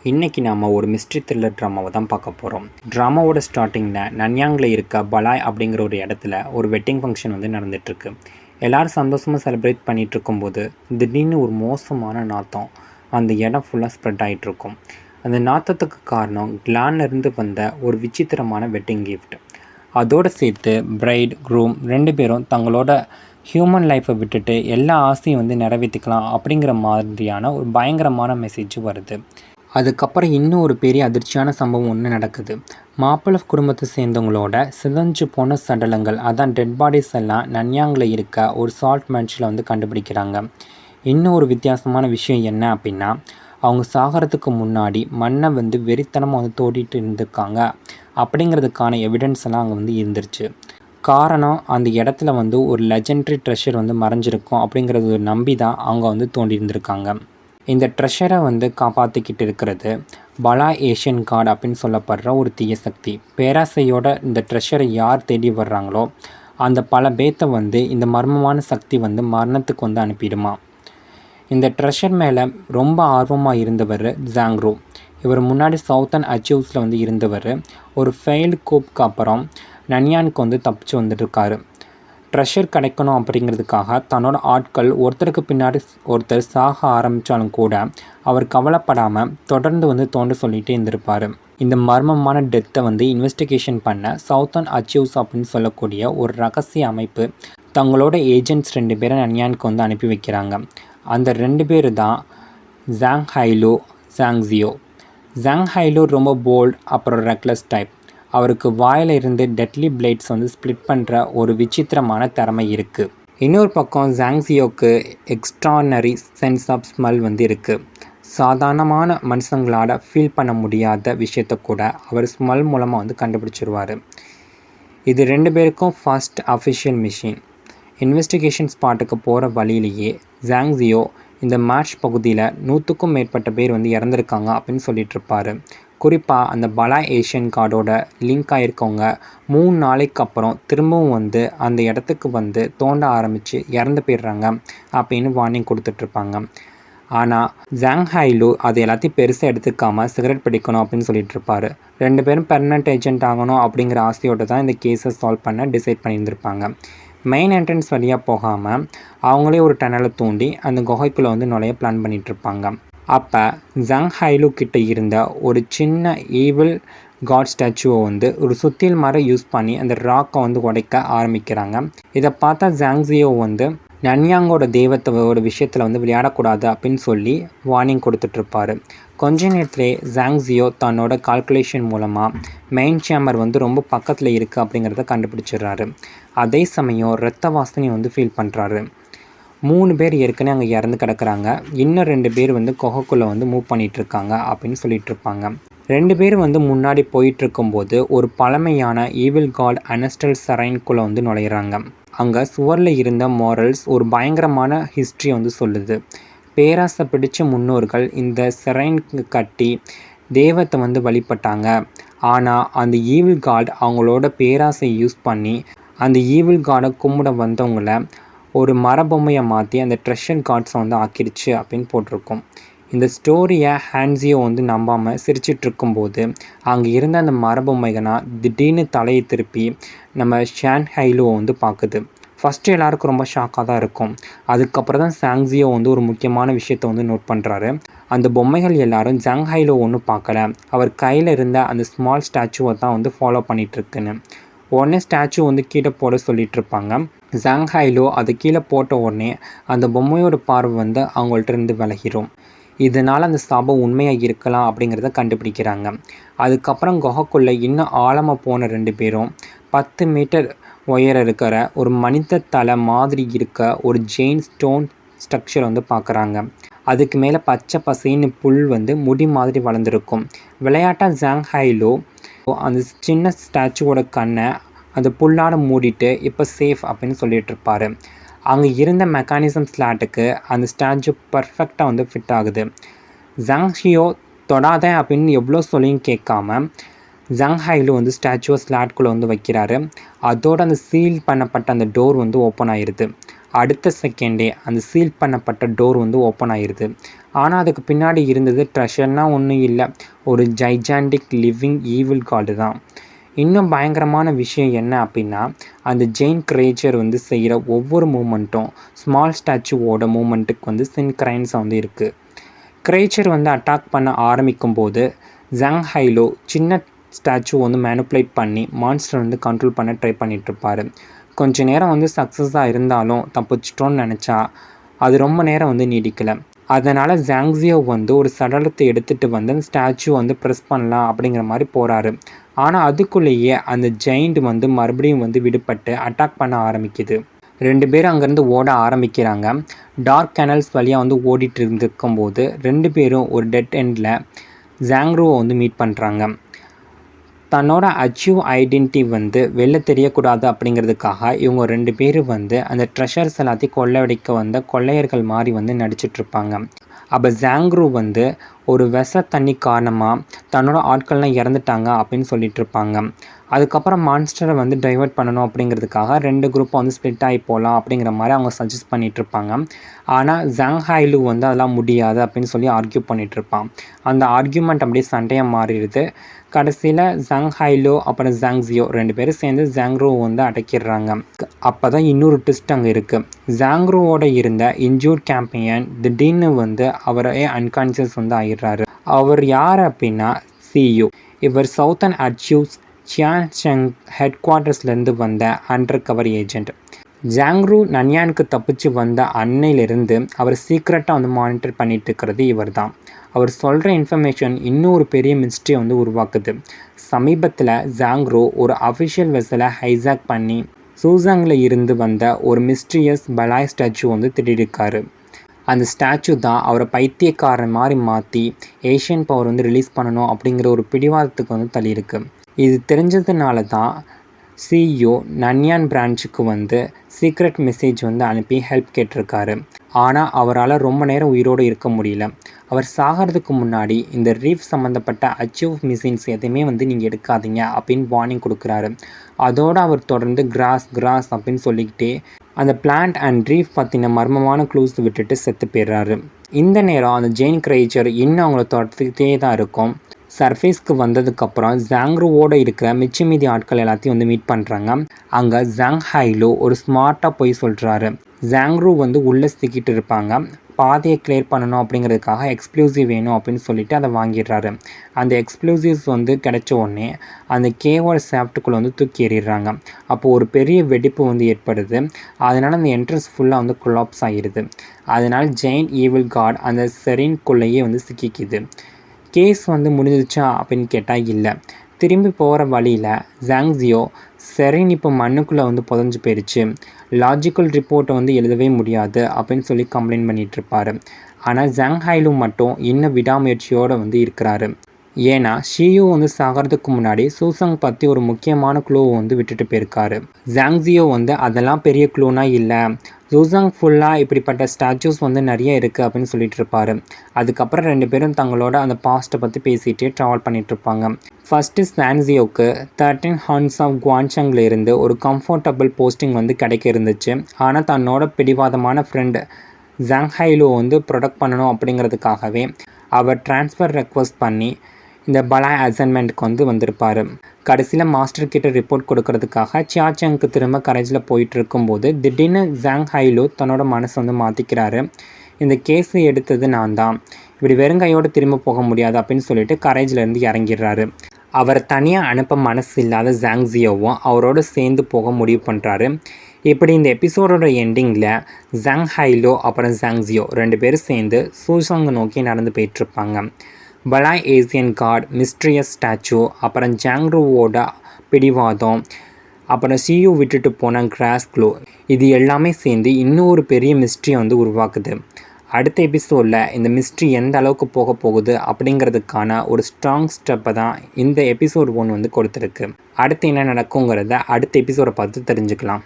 இன்றைக்கி நாம் ஒரு மிஸ்ட்ரி த்ரில்லர் ட்ராமாவை தான் பார்க்க போகிறோம். ட்ராமாவோட ஸ்டார்டிங்கில் நன்யாங்கில் இருக்க பலாய் அப்படிங்கிற ஒரு இடத்துல ஒரு வெட்டிங் ஃபங்க்ஷன் வந்து நடந்துகிட்ருக்கு. எல்லோரும் சந்தோஷமாக செலிப்ரேட் பண்ணிகிட்டு இருக்கும்போது திடீர்னு ஒரு மோசமான நாத்தம் அந்த இடம் ஃபுல்லாக ஸ்ப்ரெட் ஆகிட்ருக்கும். அந்த நாத்தத்துக்கு காரணம் கிளான்லேருந்து வந்த ஒரு விசித்திரமான வெட்டிங் கிஃப்ட். அதோடு சேர்த்து பிரைட் க்ரூம் 2 பேரும் தங்களோட ஹியூமன் லைஃப்பை விட்டுட்டு எல்லா ஆசையும் வந்து நிறைவேற்றிக்கலாம் அப்படிங்கிற மாதிரியான ஒரு பயங்கரமான மெசேஜ் வருது. அதுக்கப்புறம் இன்னும் ஒரு பெரிய அதிர்ச்சியான சம்பவம் ஒன்று நடக்குது. மாப்பிள்ளை குடும்பத்தை சேர்ந்தவங்களோட சிதஞ்சு போன சடலங்கள், அதான் டெட் பாடிஸ் எல்லாம் நன்யாங்கில் இருக்க ஒரு சால்ட் மேட்சில் வந்து கண்டுபிடிக்கிறாங்க. இன்னும் ஒரு வித்தியாசமான விஷயம் என்ன அப்படின்னா, அவங்க சாகிறதுக்கு முன்னாடி மண்ணை வந்து வெறித்தனமாக வந்து தோண்டிட்டு இருந்திருக்காங்க அப்படிங்கிறதுக்கான எவிடன்ஸ் எல்லாம் அங்கே வந்து இருந்துருச்சு. காரணம், அந்த இடத்துல வந்து ஒரு லெஜெண்டரி ட்ரெஷர் வந்து மறைஞ்சிருக்கும் அப்படிங்கிறது நம்பி தான் அவங்க வந்து தோண்டி இருந்திருக்காங்க. இந்த ட்ரெஷரை வந்து காப்பாற்றிக்கிட்டு இருக்கிறது பலா ஏஷியன் காட் அப்படின்னு சொல்லப்படுற ஒரு தீய சக்தி. பேராசையோட இந்த ட்ரெஷரை யார் தேடி வர்றாங்களோ அந்த பல பேத்தை வந்து இந்த மர்மமான சக்தி வந்து மரணத்துக்கு வந்து அனுப்பிடுமா. இந்த ட்ரெஷர் மேலே ரொம்ப ஆர்வமாக இருந்தவர் ஜாங்ரோ. இவர் முன்னாடி சவுத்தன் அச்சீவ்ஸில் வந்து இருந்தவர். ஒரு ஃபெயில்டு கூப்புக்கு அப்புறம் நன்யானுக்கு வந்து தப்பிச்சு வந்துட்டுருக்காரு. ட்ரெஷர் கிடைக்கணும் அப்படிங்கிறதுக்காக தன்னோட ஆட்கள் ஒருத்தருக்கு பின்னாடி ஒருத்தர் சாக ஆரம்பித்தாலும் கூட அவர் கவலைப்படாமல் தொடர்ந்து வந்து தோண்ட சொல்லிகிட்டே இருந்திருப்பார். இந்த மர்மமான டெத்தை வந்து இன்வெஸ்டிகேஷன் பண்ண சவுத்தன் அச்சீவ்ஸ் அப்படின்னு சொல்லக்கூடிய ஒரு ரகசிய அமைப்பு தங்களோட ஏஜென்ட்ஸ் 2 பேரை நன்யானுக்கு வந்து அனுப்பி வைக்கிறாங்க. அந்த 2 பேர் தான் ஜாங் ஹைலோ, ஜாங்ஜியோ. ஜாங் ஹைலோ ரொம்ப போல்ட் அப்புறம் ரெக்லஸ் டைப். அவருக்கு வாயில் இருந்து டெட்லி பிளேட்ஸ் வந்து ஸ்ப்ளிட் பண்ணுற ஒரு விசித்திரமான திறமை இருக்குது. இன்னொரு பக்கம் ஜாங்ஜியோக்கு எக்ஸ்ட்ரானரி சென்ஸ் ஆஃப் ஸ்மெல் வந்து இருக்குது. சாதாரணமான மனுஷங்களால் ஃபீல் பண்ண முடியாத விஷயத்த கூட அவர் ஸ்மெல் மூலமாக வந்து கண்டுபிடிச்சிருவார். இது 2 பேருக்கும் ஃபர்ஸ்ட் அஃபிஷியல் மிஷின். இன்வெஸ்டிகேஷன் ஸ்பாட்டுக்கு போகிற வழியிலேயே ஜாங்ஜியோ இந்த மார்ச் பகுதியில் 100க்கும் மேற்பட்ட பேர் வந்து இறந்துருக்காங்க அப்படின்னு சொல்லிகிட்ருப்பார். குறிப்பாக அந்த பலா ஏஷியன் கார்டோட லிங்க் ஆகிருக்கவங்க 3 நாளைக்கு அப்புறம் திரும்பவும் வந்து அந்த இடத்துக்கு வந்து தோண்ட ஆரம்பித்து இறந்து போயிடுறாங்க அப்படின்னு வார்னிங் கொடுத்துட்ருப்பாங்க. ஆனால் ஜாங் ஹைலோ அது எல்லாத்தையும் பெருசாக எடுத்துக்காமல் சிகரெட் பிடிக்கணும் அப்படின்னு சொல்லிகிட்ருப்பார். 2 பேரும் பெர்மனெண்ட் ஏஜென்ட் ஆகணும் அப்படிங்கிற ஆசையோடு தான் இந்த கேஸை சால்வ் பண்ண டிசைட் பண்ணியிருந்திருப்பாங்க. மெயின் என்ட்ரன்ஸ் வழியாக போகாமல் அவங்களே ஒரு டனலை தூண்டி அந்த குகைக்குள்ளே வந்து நுழைய பிளான் பண்ணிகிட்ருப்பாங்க. அப்போ ஜாங் ஹைலோ கிட்டே இருந்த ஒரு சின்ன ஈவில் காட் ஸ்டாச்சுவை வந்து ஒரு சுத்தியல் மரம் யூஸ் பண்ணி அந்த ராக்கை வந்து உடைக்க ஆரம்பிக்கிறாங்க. இதை பார்த்தா ஜாங்ஜியோ வந்து நன்யாங்கோட தெய்வத்தோட விஷயத்தில் வந்து விளையாடக்கூடாது அப்படின்னு சொல்லி வார்னிங் கொடுத்துட்ருப்பாரு. கொஞ்ச நேரத்திலே ஜாங்ஜியோ தன்னோட கால்குலேஷன் மூலமாக மெயின் சேம்பர் வந்து ரொம்ப பக்கத்தில் இருக்குது அப்படிங்கிறத கண்டுபிடிச்சிடுறாரு. அதே சமயம் இரத்த வாசனையை வந்து ஃபீல் பண்ணுறாரு. 3 பேர் ஏற்கனவே அங்கே இறந்து கிடக்குறாங்க. இன்னும் 2 பேர் வந்து குகைக்குள்ளே வந்து மூவ் பண்ணிகிட்ருக்காங்க அப்படின்னு சொல்லிகிட்ருப்பாங்க. 2 பேர் வந்து முன்னாடி போயிட்டுருக்கும்போது ஒரு பழமையான ஈவில் காட் அனஸ்டல் சரைன்குள்ளே வந்து நுழையிறாங்க. அங்கே சுவரில் இருந்த மாரல்ஸ் ஒரு பயங்கரமான ஹிஸ்ட்ரி வந்து சொல்லுது. பேராசை பிடிச்ச முன்னோர்கள் இந்த செரைன் கட்டி தெய்வத்தை வந்து வழிபட்டாங்க. ஆனால் அந்த ஈவில் காட் அவங்களோட பேராசை யூஸ் பண்ணி அந்த ஈவில் காடை கும்பிட வந்தவங்கள ஒரு மரபொம்மையை மாற்றி அந்த ட்ரெஷர் கார்ட்ஸை வந்து ஆக்கிடுச்சு அப்படின்னு போட்டிருக்கோம். இந்த ஸ்டோரியை ஹான்சியோ வந்து நம்பாமல் சிரிச்சிட்ருக்கும்போது அங்கே இருந்த அந்த மரபொம்மைகள்னால் திடீர்னு தலையை திருப்பி நம்ம ஷான் ஹைலோவை வந்து பார்க்குது. ஃபஸ்ட்டு எல்லாருக்கும் ரொம்ப ஷாக்காக தான் இருக்கும். அதுக்கப்புறம் தான் ஜாங்ஜியோ வந்து ஒரு முக்கியமான விஷயத்தை வந்து நோட் பண்ணுறாரு. அந்த பொம்மைகள் எல்லாரும் ஜாங் ஹைலோ ஒன்றும் பார்க்கல, அவர் கையில் இருந்த அந்த ஸ்மால் ஸ்டாச்சுவை தான் வந்து ஃபாலோ பண்ணிகிட்ருக்குன்னு. உடனே ஸ்டாச்சு வந்து கீழே போட சொல்லிகிட்ருப்பாங்க. ஜாங் ஹைலோ அதை கீழே போட்ட உடனே அந்த பொம்மையோட பார்வை வந்து அவங்கள்ட்ட இருந்து விலகிரும். இதனால் அந்த சாபம் உண்மையாக இருக்கலாம் அப்படிங்கிறத கண்டுபிடிக்கிறாங்க. அதுக்கப்புறம் குகைக்குள்ளே இன்னும் ஆழமாக போன 2 பேரும் 10 மீட்டர் உயரம் இருக்கிற ஒரு மனித தலை மாதிரி இருக்க ஒரு ஜெயின் ஸ்டோன் ஸ்ட்ரக்சர் வந்து பார்க்குறாங்க. அதுக்கு மேலே பச்சை பசைன்னு புல் வந்து முடி மாதிரி வளர்ந்துருக்கும். விளையாட்டாக ஜாங் ஹைலோ அந்த சின்ன ஸ்டாச்சுவோட கண்ணை அந்த புல்லாட மூடிட்டு இப்போ சேஃப் அப்படின்னு சொல்லிகிட்ருப்பாரு. அங்கே இருந்த மெக்கானிசம் ஸ்லாட்டுக்கு அந்த ஸ்டாச்சு பர்ஃபெக்டாக வந்து ஃபிட் ஆகுது. ஜாங்ஷியோ தொடாத அப்படின்னு எவ்வளோ சொல்லியும் கேட்காம ஜாங் ஹைலோ வந்து ஸ்டாச்சுவை ஸ்லாட்குள்ளே வந்து வைக்கிறாரு. அதோடு அந்த சீல் பண்ணப்பட்ட அந்த டோர் வந்து ஓப்பன் ஆகிடுது. அடுத்த செகண்டே அந்த சீல் பண்ணப்பட்ட டோர் வந்து ஓப்பன் ஆகிடுது. ஆனால் அதுக்கு பின்னாடி இருந்தது ட்ரெஷர்னால் ஒன்றும் இல்லை, ஒரு ஜைஜாண்டிக் லிவிங் ஈவில் காடு தான். இன்னும் பயங்கரமான விஷயம் என்ன அப்படின்னா, அந்த ஜெயின் கிரியேச்சர் வந்து செய்கிற ஒவ்வொரு மூமெண்ட்டும் ஸ்மால் ஸ்டாச்சுவோட மூமெண்ட்டுக்கு வந்து சின்க்ரைன்ஸாக வந்து இருக்குது. கிரியேச்சர் வந்து அட்டாக் பண்ண ஆரம்பிக்கும் போது ஜாங் ஹைலோ சின்ன ஸ்டாச்சு வந்து மேனிப்புலேட் பண்ணி மான்ஸ்டர் வந்து கண்ட்ரோல் பண்ண ட்ரை பண்ணிகிட்ருப்பார். கொஞ்சம் நேரம் வந்து சக்ஸஸாக இருந்தாலும் தப்பிச்சிட்டோன்னு நினச்சா அது ரொம்ப நேரம் வந்து நீடிக்கலை. அதனால் ஜாங்ஸியோ வந்து ஒரு சடலத்தை எடுத்துகிட்டு வந்து அந்த ஸ்டாச்சு வந்து ப்ரெஸ் பண்ணலாம் அப்படிங்கிற மாதிரி போகிறாரு. ஆனால் அதுக்குள்ளேயே அந்த ஜெயிண்ட் வந்து மறுபடியும் வந்து விடுபட்டு அட்டாக் பண்ண ஆரம்பிக்குது. 2 பேரும் அங்கேருந்து ஓட ஆரம்பிக்கிறாங்க. டார்க் கேனல்ஸ் வழியாக வந்து ஓடிட்டு இருந்துருக்கும்போது 2 பேரும் ஒரு டெட் எண்டில் ஜாங்ருவை வந்து மீட் பண்ணுறாங்க. தன்னோட அச்சீவ் ஐடென்டிட்டி வந்து வெளில தெரியக்கூடாது அப்படிங்கிறதுக்காக இவங்க 2 பேர் வந்து அந்த ட்ரெஷர்ஸ் எல்லாத்தையும் கொள்ளையடிக்க வந்த கொள்ளையர்கள் மாதிரி வந்து நடிச்சிட்ருப்பாங்க. அப்போ ஜாங்ரு வந்து ஒரு தண்ணி காரணமாக தன்னோட ஆட்கள்லாம் இறந்துட்டாங்க அப்படின்னு சொல்லிட்டு இருப்பாங்க. அதுக்கப்புறம் மான்ஸ்டரை வந்து டைவர்ட் பண்ணணும் அப்படிங்கிறதுக்காக 2 குரூப்பை வந்து ஸ்ப்ளிட் ஆகி போகலாம் அப்படிங்கிற மாதிரி அவங்க சஜஸ்ட் பண்ணிகிட்ருப்பாங்க. ஆனால் ஜாங் ஹைலு வந்து அதெல்லாம் முடியாது அப்படின்னு சொல்லி ஆர்கியூ பண்ணிகிட்ருப்பான். அந்த ஆர்கியூமெண்ட் அப்படியே சண்டையாக மாறிடுது. கடைசியில் ஜாங் ஹைலோ அப்புறம் ஜாங்ஸியோ 2 பேரும் சேர்ந்து ஜாங்ரூவை வந்து அடக்கிடுறாங்க. அப்போ தான் இன்னொரு ட்விஸ்ட் அங்கே இருக்குது. ஜாங்ரூவோட இருந்த இன்ஜூர்ட் கேம்பையன் திடீர்னு வந்து அவரே அன்கான்சியஸ் வந்து ஆகிடுறாரு. அவர் யார் அப்படின்னா சியு. இவர் சவுத்தர்ன் அச்சீவ்ஸ் சியான்செங் ஹெட் குவார்ட்டர்ஸ்லேருந்து வந்த அண்டர் கவர் ஏஜெண்ட். ஜாங்ரு நன்யானுக்கு தப்பிச்சு வந்த அன்னையிலிருந்து அவர் சீக்ரெட்டாக வந்து மானிட்டர் பண்ணிட்டு இருக்கிறது இவர் தான். அவர் சொல்கிற இன்ஃபர்மேஷன் இன்னும் ஒரு பெரிய மிஸ்ட்ரியை வந்து உருவாக்குது. சமீபத்தில் ஜாங்ரு ஒரு அஃபிஷியல் வெசலை ஹைஜாக் பண்ணி சூசாங்கில் இருந்து வந்த ஒரு மிஸ்ட்ரியஸ் பலாய் ஸ்டாச்சு வந்து திருடிருக்காரு. அந்த ஸ்டாச்சு தான் அவரை பைத்தியக்காரன் மாதிரி மாற்றி ஏஷியன் பவர் வந்து ரிலீஸ் பண்ணணும் அப்படிங்கிற ஒரு பிடிவாதத்துக்கு வந்து தள்ளியிருக்கு. இது தெரிஞ்சதுனால தான் சிஇஓ நன்யான் பிரான்ச்சுக்கு வந்து சீக்ரெட் மெசேஜ் வந்து அனுப்பி ஹெல்ப் கேட்டிருக்காரு. ஆனால் அவரால் ரொம்ப நேரம் உயிரோடு இருக்க முடியல. அவர் சாகிறதுக்கு முன்னாடி இந்த ரீஃப் சம்மந்தப்பட்ட அச்சீவ் மிஷின்ஸ் எதையுமே வந்து நீங்கள் எடுக்காதீங்க அப்படின்னு வார்னிங் கொடுக்குறாரு. அதோடு அவர் தொடர்ந்து கிராஸ் அப்படின்னு சொல்லிக்கிட்டே அந்த பிளான்ட் அண்ட் ரீஃப் பற்றின மர்மமான க்ளூஸ் விட்டுட்டு செத்து போயிடுறாரு. இந்த நேரம் அந்த ஜெயின் கிரியேச்சர் இன்னும் அவங்கள தொடர்த்துக்கிட்டே தான் இருக்கும். சர்ஃபேஸ்க்கு வந்ததுக்கப்புறம் ஜாங்ருவோடு இருக்கிற மீதி ஆட்கள் எல்லாத்தையும் வந்து மீட் பண்ணுறாங்க. அங்கே ஜாங் ஹைலோ ஒரு ஸ்மார்ட்டாக போய் சொல்கிறாரு. ஜாங்ரு வந்து உள்ளே சிக்கிட்டு இருப்பாங்க. பாதையை கிளியர் பண்ணணும் அப்படிங்கிறதுக்காக எக்ஸ்ப்ளூசிவ் வேணும் அப்படின்னு சொல்லிட்டு அதை வாங்கிடுறாரு. அந்த எக்ஸ்ப்ளூசிவ்ஸ் வந்து கிடைச்ச உடனே அந்த கேவோட சேஃப்ட்டுக்குள்ளே வந்து தூக்கி எறிடுறாங்க. அப்போது ஒரு பெரிய வெடிப்பு வந்து ஏற்படுது. அதனால் அந்த என்ட்ரன்ஸ் ஃபுல்லாக வந்து கொலாப்ஸ் ஆகிடுது. அதனால் ஜெயின் ஈவில் காட் அந்த செரீன்குள்ளேயே வந்து சிக்கிக்குது. கேஸ் வந்து முடிஞ்சிச்சா அப்படின்னு கேட்டால் இல்லை. திரும்பி போகிற வழியில் ஜாங்ஸியோ செரீன் இப்போ மண்ணுக்குள்ளே வந்து புதஞ்சு போயிடுச்சு, லாஜிக்கல் ரிப்போர்ட்டை வந்து எழுதவே முடியாது அப்படின்னு சொல்லி கம்ப்ளைண்ட் பண்ணிகிட்ருப்பார். ஆனால் ஜாங் ஹைலு மட்டும் இன்னும் விடாமுயற்சியோடு வந்து இருக்கிறாரு. ஏன்னா ஷியு வந்து சாகிறதுக்கு முன்னாடி சூசங் பற்றி ஒரு முக்கியமான க்ளூவை வந்து விட்டுட்டு போயிருக்காரு. ஜாங்ஸியோ வந்து அதெல்லாம் பெரிய க்ளூனா இல்லை, சூசங் ஃபுல்லாக இப்படிப்பட்ட ஸ்டாச்சூஸ் வந்து நிறைய இருக்குது அப்படின்னு சொல்லிட்டு இருப்பார். அதுக்கப்புறம் 2 பேரும் தங்களோட அந்த பாஸ்ட்டை பற்றி பேசிகிட்டே ட்ராவல் பண்ணிகிட்ருப்பாங்க. ஃபஸ்ட்டு சான்ஸியோவுக்கு 13 ஹார்ன்ஸ் ஆஃப் குவான்சாங்கில் இருந்து ஒரு கம்ஃபர்டபுள் போஸ்டிங் வந்து கிடைக்க இருந்துச்சு. ஆனால் தன்னோட பிடிவாதமான ஃப்ரெண்டு ஜாங் ஹைலோ வந்து ப்ரொடெக்ட் பண்ணணும் அப்படிங்கிறதுக்காகவே அவர் ட்ரான்ஸ்ஃபர் ரெக்வஸ்ட் பண்ணி இந்த பலாய் அசைன்மெண்ட்டுக்கு வந்து வந்திருப்பார். கடைசியில் மாஸ்டர் கிட்ட ரிப்போர்ட் கொடுக்கறதுக்காக சியாச்சங்க்கு திரும்ப கரேஜில் போயிட்டு இருக்கும்போது திடீர்னு ஜாங் ஹைலோ தன்னோட மனசை வந்து மாற்றிக்கிறாரு. இந்த கேஸை எடுத்தது நான் தான், இப்படி வெறுங்கையோடு திரும்ப போக முடியாது அப்படின்னு சொல்லிட்டு கரேஜிலேருந்து இறங்கிடுறாரு. அவரை தனியாக அனுப்ப மனசு இல்லாத ஜாங்ஸியோவும் அவரோடு சேர்ந்து போக முடிவு பண்ணுறாரு. இப்படி இந்த எபிசோடோட எண்டிங்கில் ஜாங் ஹைலோ அப்புறம் ஜாங்ஸியோ 2 பேரும் சேர்ந்து சூசங்கை நோக்கி நடந்து போயிட்டுருப்பாங்க. பலாய் ஏசியன் காட், மிஸ்ட்ரியஸ் ஸ்டாச்சு, அப்புறம் ஜாங்ருவோட பிடிவாதம், அப்புறம் சியு விட்டுட்டு போன கிராஸ் க்ளூ, இது எல்லாமே சேர்ந்து இன்னொரு பெரிய மிஸ்ட்ரியை வந்து உருவாக்குது. அடுத்த எபிசோடில் இந்த மிஸ்ட்ரி எந்த அளவுக்கு போக போகுது அப்படிங்கிறதுக்கான ஒரு ஸ்ட்ராங் ஸ்டெப்பை தான் இந்த எபிசோட் 1 வந்து கொடுத்துருக்கு. அடுத்து என்ன நடக்குங்கிறத அடுத்த எபிசோடை பார்த்து தெரிஞ்சுக்கலாம்.